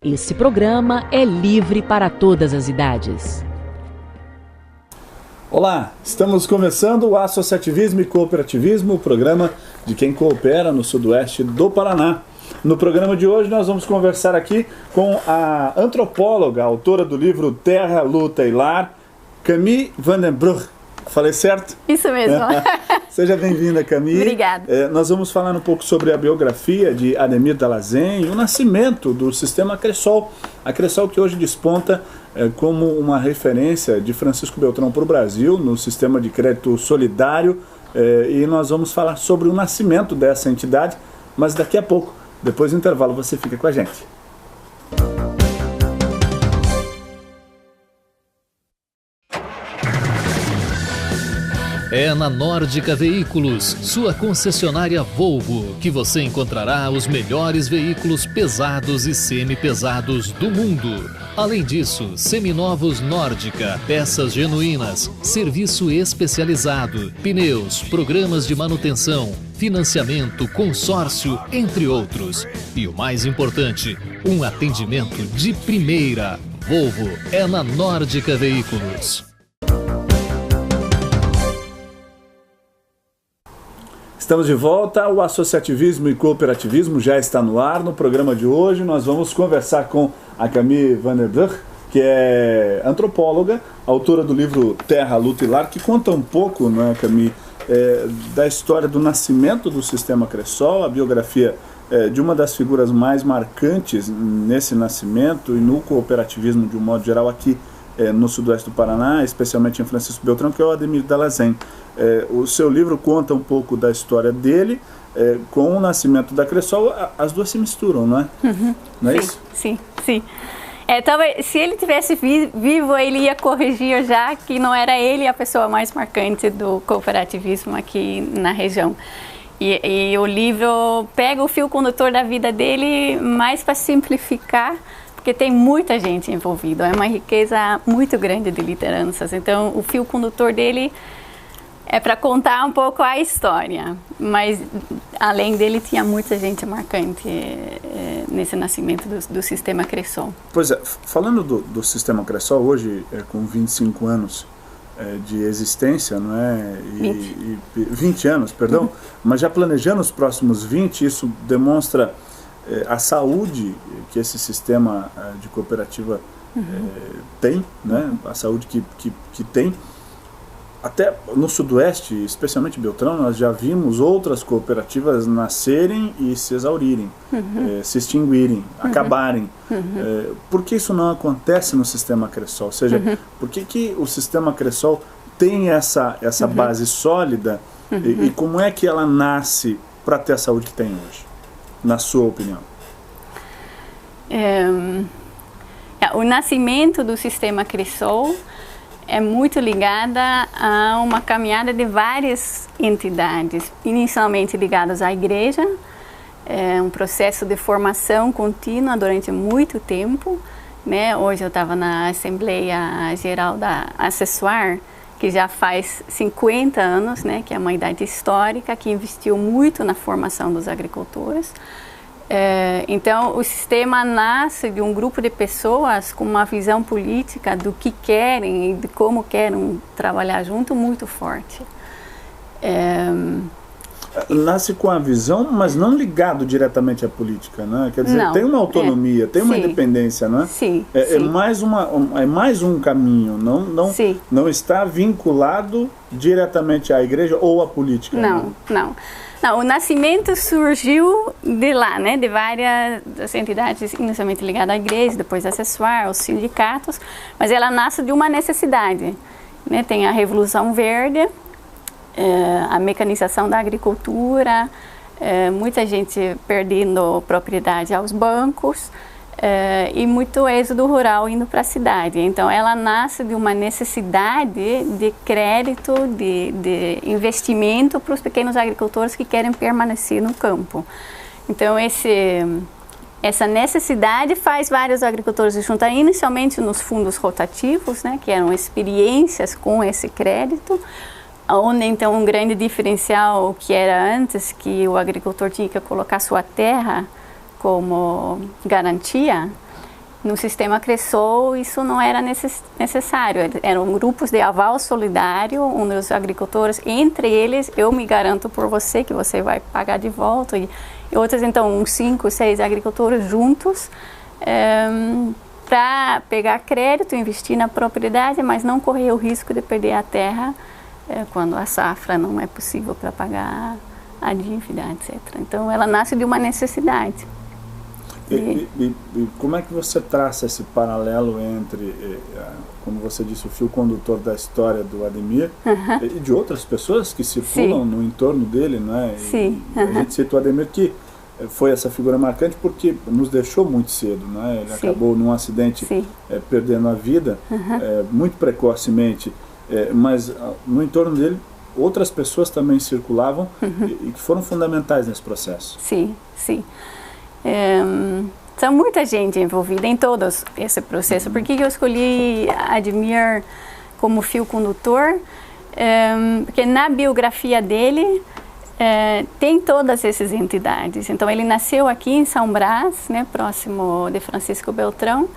Esse programa é livre para todas as idades. Olá, estamos começando o Associativismo e Cooperativismo, o programa de quem coopera no sudoeste do Paraná. No programa de hoje nós vamos conversar aqui com a antropóloga, autora do livro Terra, Luta e Lar, Camille van den Brug. Falei certo? Isso mesmo. Seja bem-vinda, Camille. Obrigada. Nós vamos falar um pouco sobre a biografia de Ademir Dalazen e o nascimento do sistema Cressol. A Cressol que hoje desponta como uma referência de Francisco Beltrão para o Brasil, no sistema de crédito solidário. E nós vamos falar sobre o nascimento dessa entidade, mas daqui a pouco, depois do intervalo, você fica com a gente. É na Nórdica Veículos, sua concessionária Volvo, que você encontrará os melhores veículos pesados e semi-pesados do mundo. Além disso, seminovos Nórdica, peças genuínas, serviço especializado, pneus, programas de manutenção, financiamento, consórcio, entre outros. E o mais importante, um atendimento de primeira. Volvo é na Nórdica Veículos. Estamos de volta, o Associativismo e Cooperativismo já está no ar. No programa de hoje nós vamos conversar com a Camille van den Brug, que é antropóloga, autora do livro Terra, Luta e Lar, que conta um pouco, né, Camille, da história do nascimento do sistema Cressol, a biografia de uma das figuras mais marcantes nesse nascimento e no cooperativismo de um modo geral aqui no sudoeste do Paraná, especialmente em Francisco Beltrão, que é o Ademir Dalazen. O seu livro conta um pouco da história dele, com o nascimento da Cressol. As duas se misturam, não é? Uhum. Não é sim, isso? Sim, sim. Talvez, se ele tivesse vivo, ele ia corrigir já que não era ele a pessoa mais marcante do cooperativismo aqui na região. E o livro pega o fio condutor da vida dele mais para simplificar, porque tem muita gente envolvida, é uma riqueza muito grande de lideranças. Então, o fio condutor dele é para contar um pouco a história, mas além dele tinha muita gente marcante nesse nascimento do sistema Cressol. Pois é, falando do sistema Cressol, hoje com 25 anos de existência, não é? 20 anos, perdão, uhum. Mas já planejando os próximos 20, isso demonstra a saúde que esse sistema de cooperativa tem, né? A saúde que tem. Até no sudoeste, especialmente Beltrão, nós já vimos outras cooperativas nascerem e se exaurirem, se extinguirem, acabarem. Por que isso não acontece no sistema Cressol? Ou seja, por que o sistema Cressol tem essa base sólida e como é que ela nasce para ter a saúde que tem hoje, na sua opinião? O nascimento do sistema Cressol é muito ligada a uma caminhada de várias entidades, inicialmente ligadas à igreja, um processo de formação contínua durante muito tempo, né? Hoje eu estava na Assembleia Geral da Acessoar, que já faz 50 anos, né? Que é uma idade histórica, que investiu muito na formação dos agricultores. Então, o sistema nasce de um grupo de pessoas com uma visão política do que querem e de como querem trabalhar junto muito forte. Nasce com a visão, mas não ligado diretamente à política, né? Quer dizer, não, tem uma autonomia, tem uma independência, não é? Sim, é mais um caminho, não está vinculado diretamente à igreja ou à política. Não, o nascimento surgiu de lá, né? De várias entidades inicialmente ligadas à igreja, depois à Acessoar, aos sindicatos, mas ela nasce de uma necessidade, né? Tem a Revolução Verde, a mecanização da agricultura, muita gente perdendo propriedade aos bancos e muito êxodo rural indo para a cidade. Então, ela nasce de uma necessidade de crédito, de investimento para os pequenos agricultores que querem permanecer no campo. Então, essa necessidade faz vários agricultores se juntarem inicialmente nos fundos rotativos, né, que eram experiências com esse crédito, onde então um grande diferencial que era antes, que o agricultor tinha que colocar sua terra como garantia, No sistema Cressol, isso não era necessário. Eram grupos de aval solidário, onde os agricultores, entre eles, eu me garanto por você que você vai pagar de volta. E outros, então, uns 5, 6 agricultores juntos, para pegar crédito, investir na propriedade, mas não correr o risco de perder a terra quando a safra não é possível para pagar a dívida, etc. Então, ela nasce de uma necessidade. E como é que você traça esse paralelo entre, como você disse, o fio condutor da história do Ademir e de outras pessoas que circulam no entorno dele, né? Sim. A gente cita o Ademir, que foi essa figura marcante porque nos deixou muito cedo, né? Ele acabou num acidente perdendo a vida muito precocemente, mas no entorno dele outras pessoas também circulavam e que foram fundamentais nesse processo. Sim, sim. São muita gente envolvida em todo esse processo. Por que eu escolhi Ademir como fio condutor? Porque na biografia dele tem todas essas entidades. Então ele nasceu aqui em São Brás, né, próximo de Francisco Beltrão.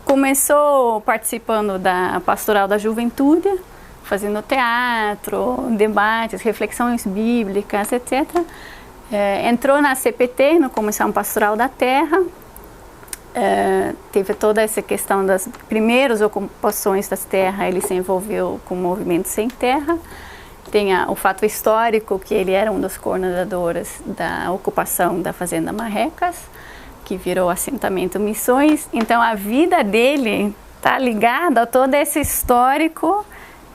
Começou participando da Pastoral da Juventude, fazendo teatro, debates, reflexões bíblicas, etc. Entrou na CPT, no Comissão Pastoral da Terra, teve toda essa questão das primeiras ocupações das terras, ele se envolveu com o movimento Sem Terra. Tem o fato histórico que ele era um dos coordenadores da ocupação da Fazenda Marrecas, que virou assentamento Missões. Então a vida dele está ligada a todo esse histórico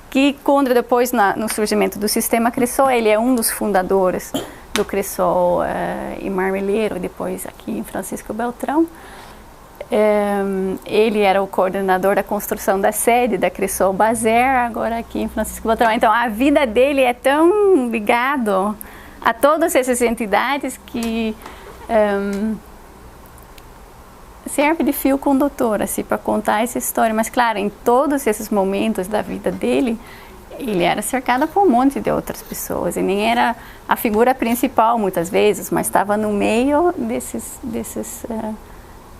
que, quando depois no surgimento do sistema Cressol, ele é um dos fundadores do Cressol em Marmeleiro, depois aqui em Francisco Beltrão. Ele era o coordenador da construção da sede da Cressol Bazer, agora aqui em Francisco Beltrão. Então, a vida dele é tão ligado a todas essas entidades que serve de fio condutor, assim, para contar essa história. Mas, claro, em todos esses momentos da vida dele, ele era cercado por um monte de outras pessoas, e nem era a figura principal muitas vezes, mas estava no meio desses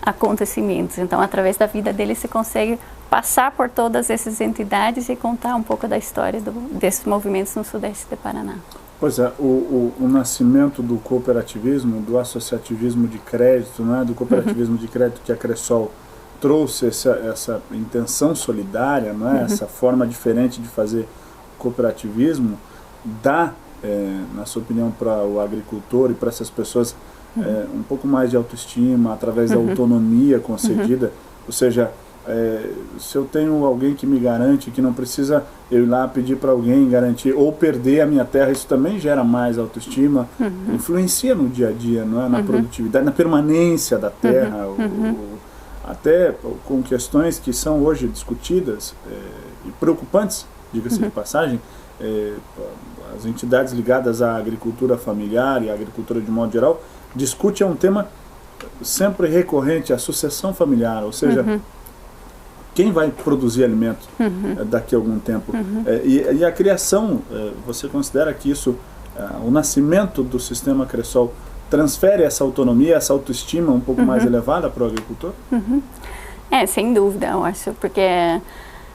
acontecimentos. Então, através da vida dele, se consegue passar por todas essas entidades e contar um pouco da história desses movimentos no sudeste do Paraná. Pois é, o nascimento do cooperativismo, do associativismo de crédito, né, do cooperativismo de crédito que a Cressol trouxe essa intenção solidária, né, essa forma diferente de fazer cooperativismo, dá, na sua opinião, para o agricultor e para essas pessoas um pouco mais de autoestima através da autonomia concedida. Ou seja, se eu tenho alguém que me garante, que não precisa eu ir lá pedir para alguém garantir ou perder a minha terra, isso também gera mais autoestima, influencia no dia a dia, não é? Na produtividade, na permanência da terra, até com questões que são hoje discutidas e preocupantes, diga-se de passagem. As entidades ligadas à agricultura familiar e à agricultura de modo geral discutem um tema sempre recorrente, a sucessão familiar, ou seja, quem vai produzir alimento daqui a algum tempo. E a criação, você considera que isso, o nascimento do sistema Cressol, transfere essa autonomia, essa autoestima um pouco mais elevada para o agricultor? Sem dúvida, eu acho, porque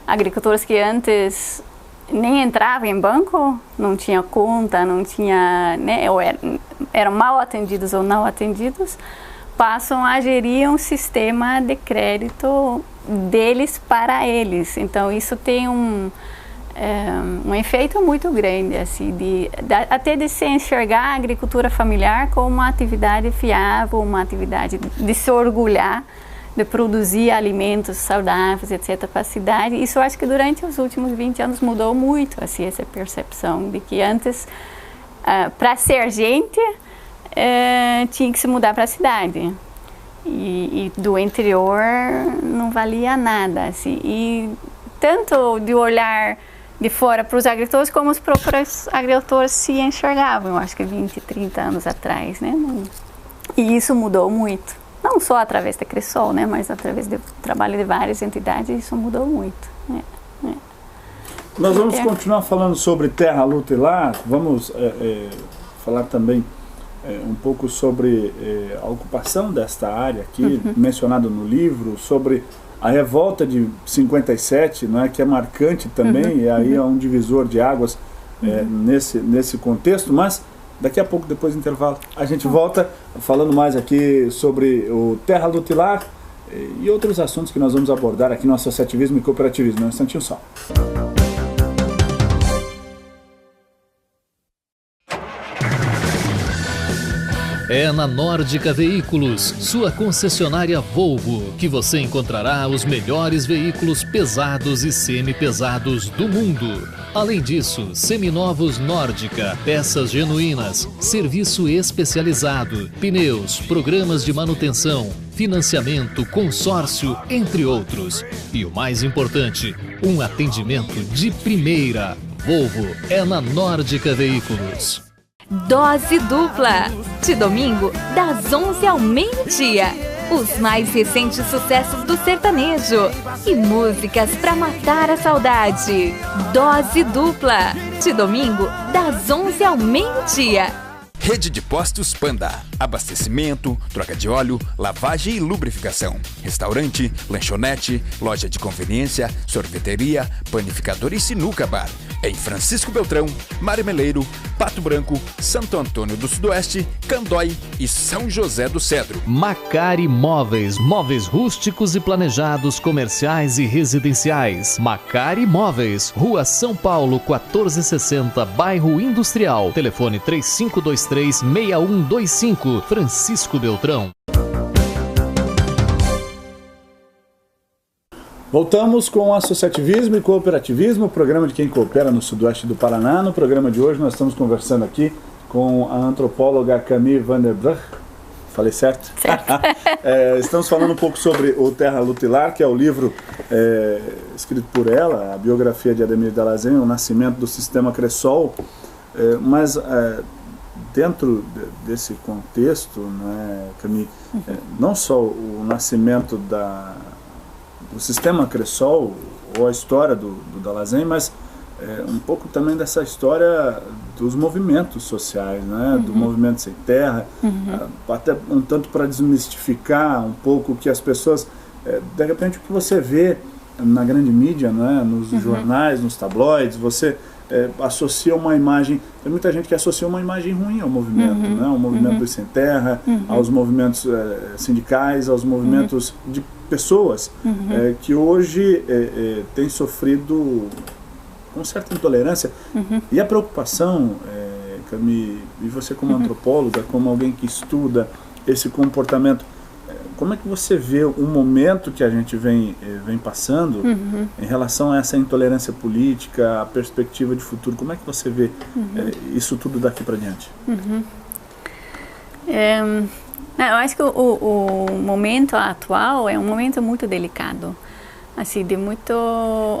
agricultores que antes nem entravam em banco, não tinha conta, não tinha, né, ou eram mal atendidos ou não atendidos, passam a gerir um sistema de crédito deles para eles. Então isso tem um efeito muito grande, assim, até de se enxergar a agricultura familiar como uma atividade fiável, uma atividade de se orgulhar de produzir alimentos saudáveis, etc., para a cidade. Isso eu acho que durante os últimos 20 anos mudou muito, assim, essa percepção de que antes, para ser gente, tinha que se mudar para a cidade. E do interior não valia nada, assim. E tanto de olhar de fora para os agricultores, como os próprios agricultores se enxergavam, eu acho que 20, 30 anos atrás, né? E isso mudou muito. Não só através da Cressol, né, mas através do trabalho de várias entidades, isso mudou muito. Nós vamos continuar falando sobre terra, luta e lar. Vamos falar também um pouco sobre a ocupação desta área aqui, mencionado no livro, sobre a revolta de 57, não é, que é marcante também, e aí é um divisor de águas nesse contexto, mas daqui a pouco, depois do intervalo, a gente volta falando mais aqui sobre o Terra Lutilar e outros assuntos que nós vamos abordar aqui no associativismo e cooperativismo. Um instantinho só. É na Nórdica Veículos, sua concessionária Volvo, que você encontrará os melhores veículos pesados e semi-pesados do mundo. Além disso, seminovos Nórdica, peças genuínas, serviço especializado, pneus, programas de manutenção, financiamento, consórcio, entre outros. E o mais importante, um atendimento de primeira. Volvo é na Nórdica Veículos. Dose dupla, de domingo, das 11 ao meio-dia. Os mais recentes sucessos do sertanejo e músicas pra matar a saudade. Dose dupla, de domingo, das 11 ao meio-dia. Rede de Postos Panda. Abastecimento, troca de óleo, lavagem e lubrificação. Restaurante, lanchonete, loja de conveniência, sorveteria, panificador e sinuca bar. Em Francisco Beltrão, Marmeleiro, Pato Branco, Santo Antônio do Sudoeste, Candói e São José do Cedro. Macari Móveis, móveis rústicos e planejados, comerciais e residenciais. Macari Móveis, Rua São Paulo, 1460, Bairro Industrial. Telefone 3523-6125, Francisco Beltrão. Voltamos com o associativismo e cooperativismo, o programa de quem coopera no sudoeste do Paraná. No programa de hoje nós estamos conversando aqui com a antropóloga Camille van der Brug. Falei certo? Certo. Estamos falando um pouco sobre o Terra Lutilar, que é o livro escrito por ela, a biografia de Ademir Dalazen, o nascimento do sistema Cressol. Mas dentro desse contexto, né, Camille, não só o nascimento do sistema Cressol, ou a história do Dalazen, mas um pouco também dessa história dos movimentos sociais, né? Do movimento sem terra, até um tanto para desmistificar um pouco que as pessoas, de repente o que você vê na grande mídia, né? Nos jornais, nos tabloides, você associa uma imagem, tem muita gente que associa uma imagem ruim ao movimento, né? Ao movimento dos sem terra, aos movimentos sindicais, aos movimentos de pessoas que hoje têm sofrido com certa intolerância. E a preocupação, Camille, e você como antropóloga, como alguém que estuda esse comportamento, como é que você vê o momento que a gente vem passando em relação a essa intolerância política, a perspectiva de futuro? Como é que você vê isso tudo daqui para diante? Eu acho que o momento atual é um momento muito delicado, assim, de muito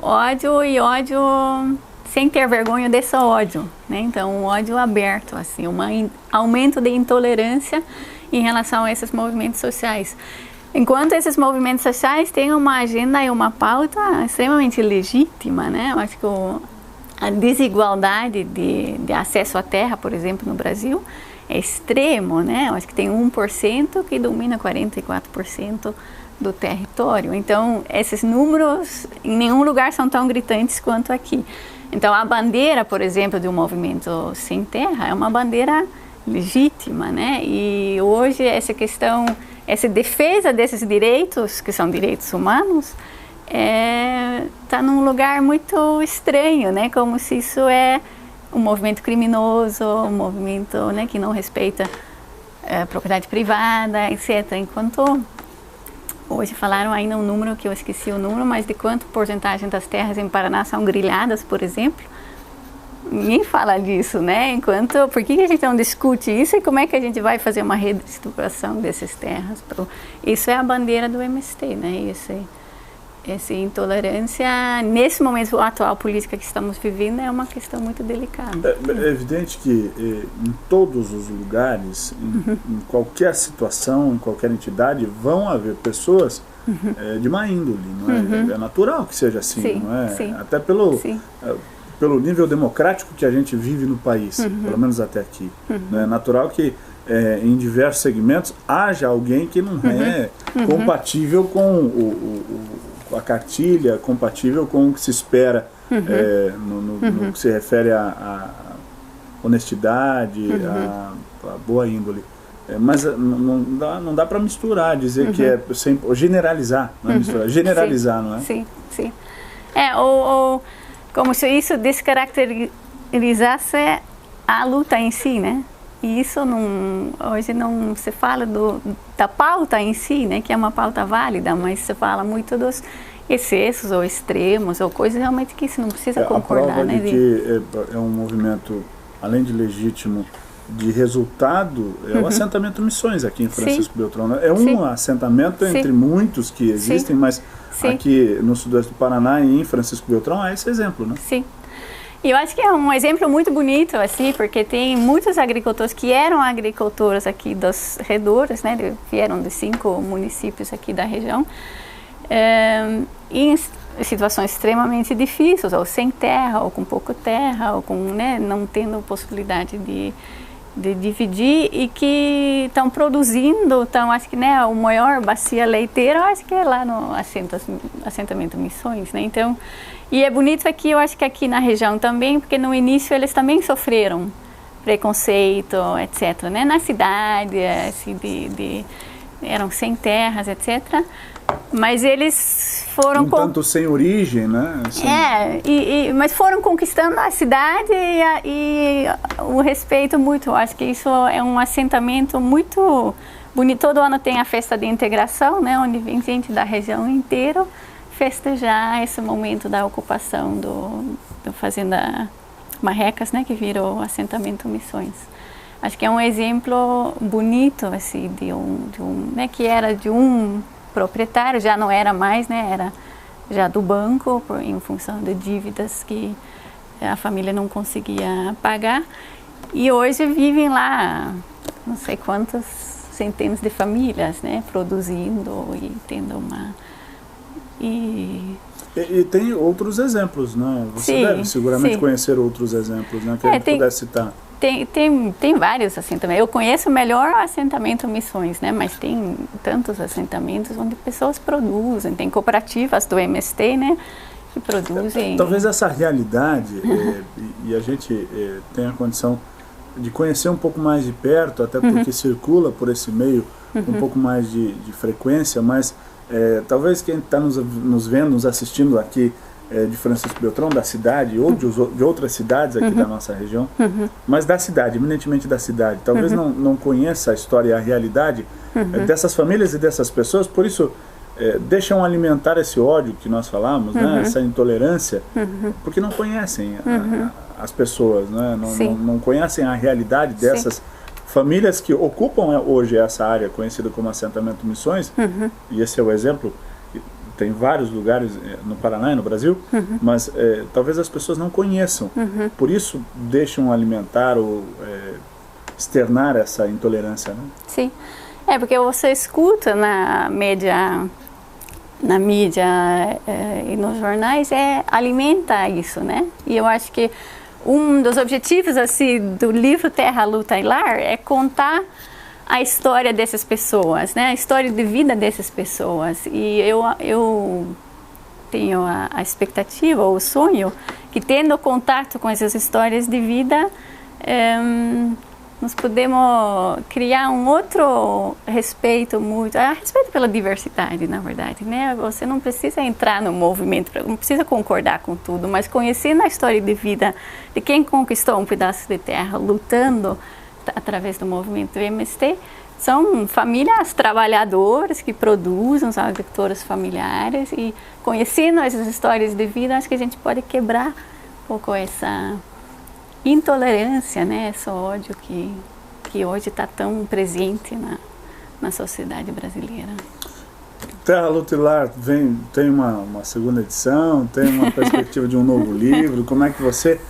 ódio e ódio sem ter vergonha desse ódio, né? Então, um ódio aberto, assim, um aumento de intolerância em relação a esses movimentos sociais. Enquanto esses movimentos sociais têm uma agenda e uma pauta extremamente legítima, né? Eu acho que a desigualdade de acesso à terra, por exemplo, no Brasil, é extremo, né? Eu acho que tem 1% que domina 44% do território. Então, esses números em nenhum lugar são tão gritantes quanto aqui. Então, a bandeira, por exemplo, de um movimento sem terra é uma bandeira legítima, né? E hoje essa questão, essa defesa desses direitos, que são direitos humanos, está num lugar muito estranho, né? Como se isso é um movimento criminoso, um movimento, né, que não respeita propriedade privada, etc. Enquanto hoje falaram ainda um número que eu esqueci o número, mas de quanto porcentagem das terras em Paraná são grilhadas, por exemplo. Ninguém fala disso, né? Por que a gente não discute isso e como é que a gente vai fazer uma redistribuição dessas terras? Isso é a bandeira do MST, né? Essa intolerância, nesse momento atual política que estamos vivendo, é uma questão muito delicada. É evidente que em todos os lugares, em qualquer situação, em qualquer entidade, vão haver pessoas de má índole, não é? É natural que seja assim, sim, não é? Sim. Até pelo nível democrático que a gente vive no país, pelo menos até aqui. É natural que em diversos segmentos, haja alguém que não é compatível com a cartilha, compatível com o que se espera no que se refere à honestidade, à boa índole. Mas não dá para misturar, dizer que é sempre, generalizar, não é misturar, generalizar, não é? Sim, sim. Como se isso descaracterizasse a luta em si, né? E isso hoje não se fala da pauta em si, né? Que é uma pauta válida, mas se fala muito dos excessos ou extremos ou coisas realmente que isso não precisa concordar, a prova né? De que é um movimento, além de legítimo, de resultado, é o assentamento Missões aqui em Francisco Beltrão. É um assentamento entre muitos que existem, mas aqui no sudoeste do Paraná e em Francisco Beltrão há esse exemplo, né? Sim. E eu acho que é um exemplo muito bonito, assim, porque tem muitos agricultores que eram agricultores aqui dos redores, né? Vieram de 5 municípios aqui da região, em situações extremamente difíceis, ou sem terra, ou com pouca terra, ou com, né, não tendo possibilidade de dividir, e que estão produzindo, acho que, né, a maior bacia leiteira, acho que é lá no assentamento Missões, né? Então, e é bonito aqui, eu acho que aqui na região também, porque no início eles também sofreram preconceito, etc., né? Na cidade, assim, eram sem terras, etc., mas eles foram... tanto sem origem, né? Mas foram conquistando a cidade e o respeito mútuo. Acho que isso é um assentamento muito bonito. Todo ano tem a festa de integração, né? Onde vem gente da região inteira festejar esse momento da ocupação do Fazenda Marrecas, né? Que virou assentamento Missões. Acho que é um exemplo bonito, assim, né? Que era de um proprietário, já não era mais, né? Era já do banco, em função de dívidas que a família não conseguia pagar. E hoje vivem lá, não sei quantas centenas de famílias, né? Produzindo e tendo uma... E tem outros exemplos, né? Você deve seguramente conhecer outros exemplos, né? Que a gente pudesse citar. Tem vários assentamentos. Eu conheço melhor o assentamento Missões, né? Mas tem tantos assentamentos onde pessoas produzem. Tem cooperativas do MST, né? Que produzem... Talvez essa realidade, e a gente tem a condição de conhecer um pouco mais de perto, até porque circula por esse meio um pouco mais de frequência, mas talvez quem está nos vendo, nos assistindo aqui, de Francisco Beltrão, da cidade, ou de outras cidades aqui da nossa região, mas da cidade, eminentemente da cidade, talvez não conheça a história e a realidade dessas famílias e dessas pessoas, por isso deixam alimentar esse ódio que nós falamos, né, essa intolerância, porque não conhecem as pessoas, né, não conhecem a realidade dessas famílias que ocupam hoje essa área conhecida como assentamento Missões, e esse é o exemplo. Tem vários lugares no Paraná e no Brasil, mas talvez as pessoas não conheçam. Por isso deixam alimentar ou externar essa intolerância, né? Sim, porque você escuta na mídia e nos jornais, alimenta isso, né? E eu acho que um dos objetivos, assim, do livro Terra, Luta e Lar é contar a história dessas pessoas, né? A história de vida dessas pessoas. E eu tenho a expectativa, ou o sonho, que tendo contato com essas histórias de vida, nós podemos criar um outro respeito respeito pela diversidade, na verdade, né? Você não precisa entrar no movimento, não precisa concordar com tudo, mas conhecendo a história de vida de quem conquistou um pedaço de terra, lutando através do movimento MST, são famílias trabalhadoras que produzem, são agricultores familiares, e conhecendo essas histórias de vida, acho que a gente pode quebrar um pouco essa intolerância, né, esse ódio que hoje está tão presente na sociedade brasileira. Terra, Luta e Lar tem uma segunda edição, tem uma perspectiva de um novo livro. Como é que você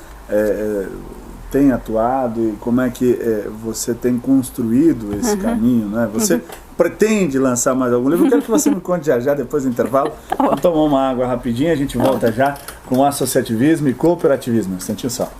tem atuado e como é que você tem construído esse caminho, né? Você pretende lançar mais algum livro? Eu quero que você me conte já depois do intervalo. Vamos tomar uma água rapidinho, a gente volta já com associativismo e cooperativismo. Um instantinho só.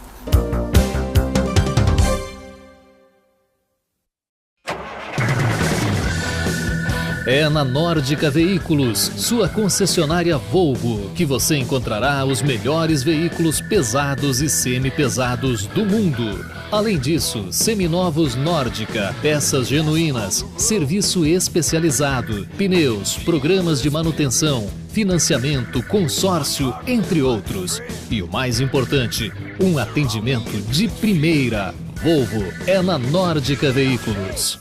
é na Nórdica Veículos, sua concessionária Volvo, que você encontrará os melhores veículos pesados e semi-pesados do mundo. Além disso, seminovos Nórdica, peças genuínas, serviço especializado, pneus, programas de manutenção, financiamento, consórcio, entre outros. E o mais importante, um atendimento de primeira. Volvo é na Nórdica Veículos.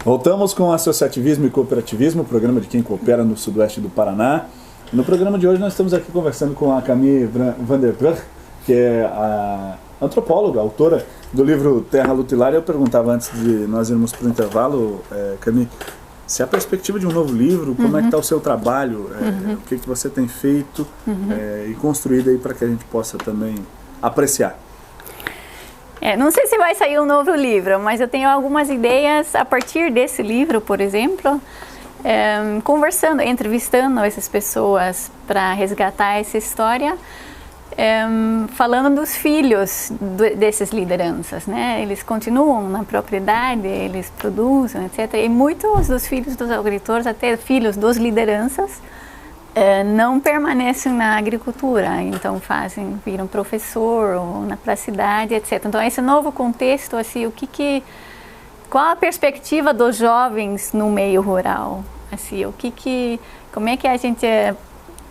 Voltamos com Associativismo e Cooperativismo, programa de quem coopera no sudoeste do Paraná. No programa de hoje nós estamos aqui conversando com a Camille van der Brug, que é a antropóloga, autora do livro Terra, Luta e Lar. Eu perguntava antes de nós irmos para o intervalo, Camille, se a perspectiva de um novo livro, como é que está o seu trabalho, o que você tem feito e construído aí para que a gente possa também apreciar. Não sei se vai sair um novo livro, mas eu tenho algumas ideias a partir desse livro, por exemplo, conversando, entrevistando essas pessoas para resgatar essa história, falando dos filhos dessas lideranças, né? Eles continuam na propriedade, eles produzem, etc. E muitos dos filhos dos agricultores, até filhos dos lideranças, não permanecem na agricultura, então viram professor ou para a cidade, etc. Então esse novo contexto, assim, qual a perspectiva dos jovens no meio rural? Assim, como é que a gente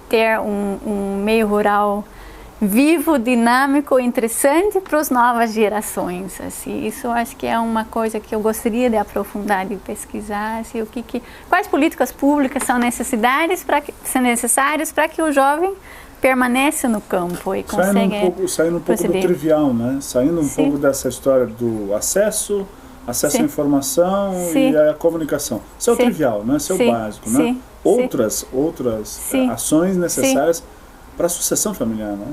ter um meio rural vivo, dinâmico, interessante para as novas gerações? Assim, isso eu acho que é uma coisa que eu gostaria de aprofundar, de pesquisar. Assim, quais políticas públicas são necessárias para que o jovem permaneça no campo e consiga saindo um pouco do trivial, né? Saindo um pouco dessa história do acesso à informação e à comunicação. Isso é o trivial, né? Isso é o básico, né? Outras ações necessárias para a sucessão familiar, né?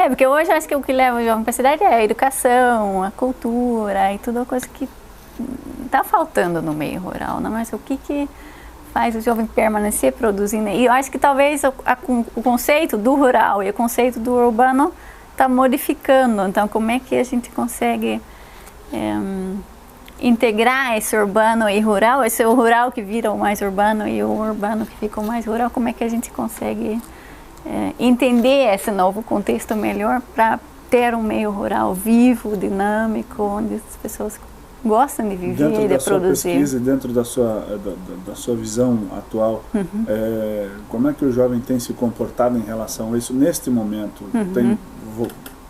Porque hoje acho que o que leva o jovem para a cidade é a educação, a cultura e tudo coisa que está faltando no meio rural, né? Mas o que faz o jovem permanecer produzindo? E eu acho que talvez o conceito do rural e o conceito do urbano está modificando. Então, como é que a gente consegue integrar esse urbano e rural, esse rural que vira o mais urbano e o urbano que fica o mais rural? Como é que a gente consegue entender esse novo contexto melhor para ter um meio rural vivo, dinâmico, onde as pessoas gostam de viver e de produzir? Dentro da sua pesquisa, dentro da sua visão atual, como é que o jovem tem se comportado em relação a isso neste momento? Tem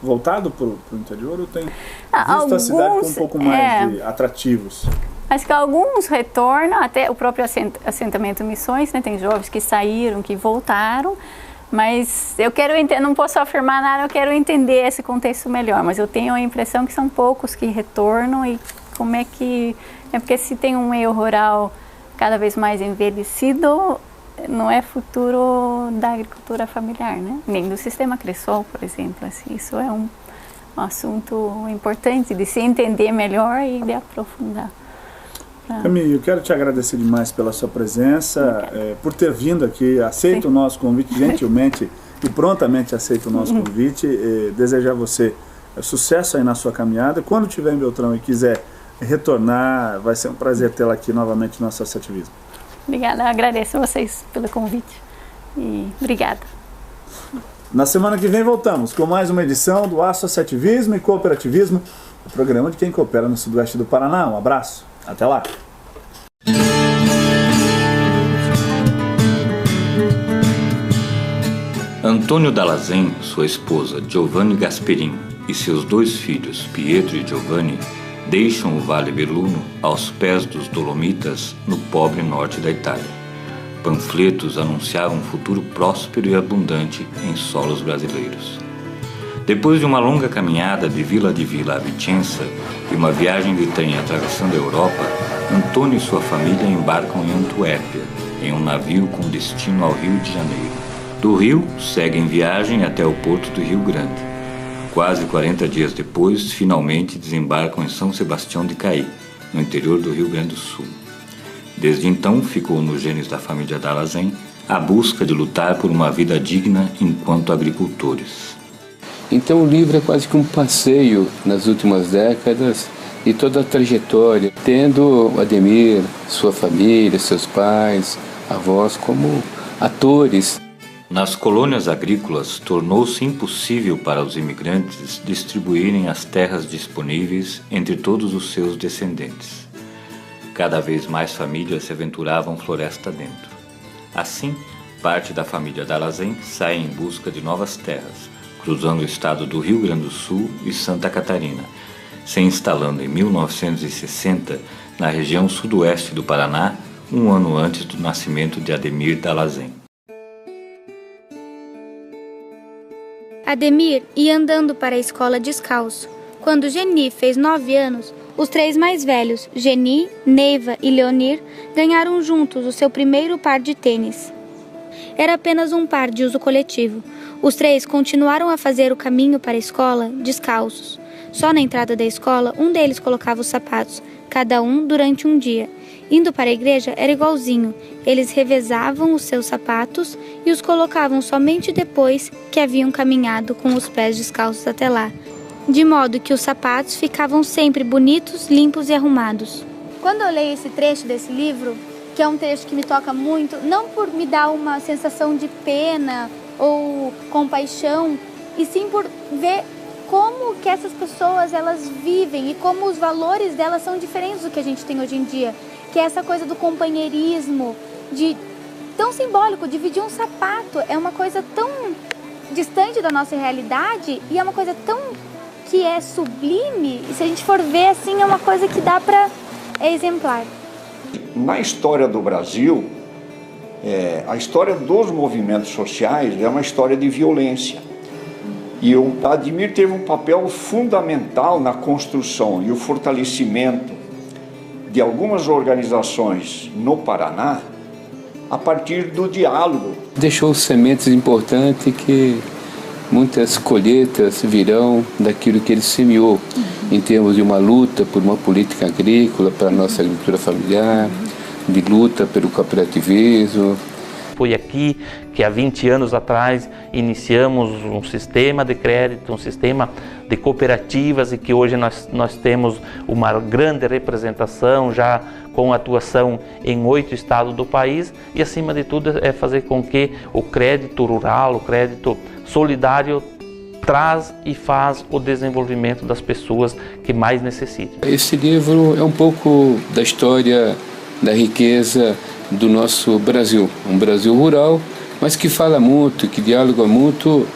voltado para o interior ou tem visto a cidade com um pouco mais de atrativos? Acho que alguns retornam, até o próprio assentamento Missões, né? Tem jovens que saíram, que voltaram, mas eu não posso afirmar nada, eu quero entender esse contexto melhor, mas eu tenho a impressão que são poucos que retornam. E como é que... porque se tem um meio rural cada vez mais envelhecido, não é futuro da agricultura familiar, né? Nem do sistema Cressol, por exemplo. Assim, isso é um assunto importante de se entender melhor e de aprofundar. Camille, eu quero te agradecer demais pela sua presença, por ter vindo aqui, aceita o nosso convite, gentilmente e prontamente aceita o nosso convite, desejar a você sucesso aí na sua caminhada. Quando estiver em Beltrão e quiser retornar, vai ser um prazer tê-la aqui novamente no Associativismo. Obrigada, eu agradeço a vocês pelo convite e obrigada. Na semana que vem voltamos com mais uma edição do Associativismo e Cooperativismo, o programa de quem coopera no sudoeste do Paraná. Um abraço. Até lá! Antônio Dallazen, sua esposa Giovanni Gasperin e seus 2 filhos, Pietro e Giovanni, deixam o Vale Belluno aos pés dos Dolomitas, no pobre norte da Itália. Panfletos anunciavam um futuro próspero e abundante em solos brasileiros. Depois de uma longa caminhada de vila a Vicenza e uma viagem de trem atravessando a Europa, Antônio e sua família embarcam em Antuérpia, em um navio com destino ao Rio de Janeiro. Do Rio, seguem viagem até o porto do Rio Grande. Quase 40 dias depois, finalmente desembarcam em São Sebastião de Caí, no interior do Rio Grande do Sul. Desde então, ficou nos genes da família Dallazen a busca de lutar por uma vida digna enquanto agricultores. Então o livro é quase que um passeio nas últimas décadas e toda a trajetória, tendo Ademir, sua família, seus pais, avós como atores. Nas colônias agrícolas, tornou-se impossível para os imigrantes distribuírem as terras disponíveis entre todos os seus descendentes. Cada vez mais famílias se aventuravam floresta dentro. Assim, parte da família Dallazen sai em busca de novas terras, cruzando o estado do Rio Grande do Sul e Santa Catarina, se instalando em 1960 na região sudoeste do Paraná, um ano antes do nascimento de Ademir Dallazen. Ademir ia andando para a escola descalço. Quando Geni fez 9 anos, os 3 mais velhos, Geni, Neiva e Leonir, ganharam juntos o seu primeiro par de tênis. Era apenas um par de uso coletivo. Os 3 continuaram a fazer o caminho para a escola descalços. Só na entrada da escola, um deles colocava os sapatos, cada um durante um dia. Indo para a igreja era igualzinho. Eles revezavam os seus sapatos e os colocavam somente depois que haviam caminhado com os pés descalços até lá, de modo que os sapatos ficavam sempre bonitos, limpos e arrumados. Quando eu leio esse trecho desse livro, que é um trecho que me toca muito, não por me dar uma sensação de pena ou compaixão, e sim por ver como que essas pessoas elas vivem e como os valores delas são diferentes do que a gente tem hoje em dia, que é essa coisa do companheirismo, de tão simbólico, dividir um sapato é uma coisa tão distante da nossa realidade e é uma coisa tão que é sublime, e se a gente for ver assim, é uma coisa que dá para exemplar. Na história do Brasil, a história dos movimentos sociais é uma história de violência. E o Ademir teve um papel fundamental na construção e o fortalecimento de algumas organizações no Paraná a partir do diálogo. Deixou sementes importantes que muitas colheitas virão daquilo que ele semeou, em termos de uma luta por uma política agrícola, para a nossa agricultura familiar, de luta pelo cooperativismo. Foi aqui que há 20 anos atrás iniciamos um sistema de crédito, um sistema de cooperativas e que hoje nós temos uma grande representação já com atuação em 8 estados do país e acima de tudo é fazer com que o crédito rural, o crédito solidário traz e faz o desenvolvimento das pessoas que mais necessitam. Esse livro é um pouco da história da riqueza do nosso Brasil, um Brasil rural, mas que fala muito, que dialoga muito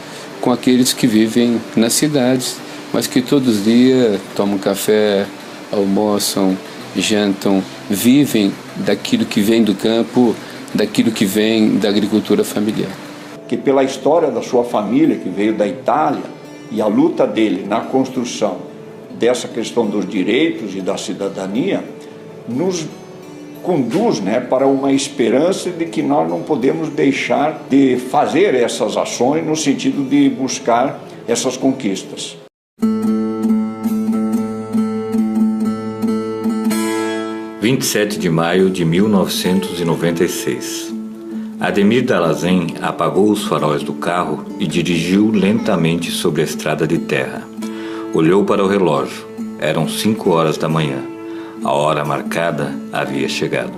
com aqueles que vivem nas cidades, mas que todos os dias tomam café, almoçam, jantam, vivem daquilo que vem do campo, daquilo que vem da agricultura familiar. Que pela história da sua família, que veio da Itália, e a luta dele na construção dessa questão dos direitos e da cidadania, nos conduz para uma esperança de que nós não podemos deixar de fazer essas ações no sentido de buscar essas conquistas. – 27 de maio de 1996. Ademir Dallazen apagou os faróis do carro e dirigiu lentamente sobre a estrada de terra. Olhou para o relógio. Eram 5 horas da manhã. A hora marcada havia chegado.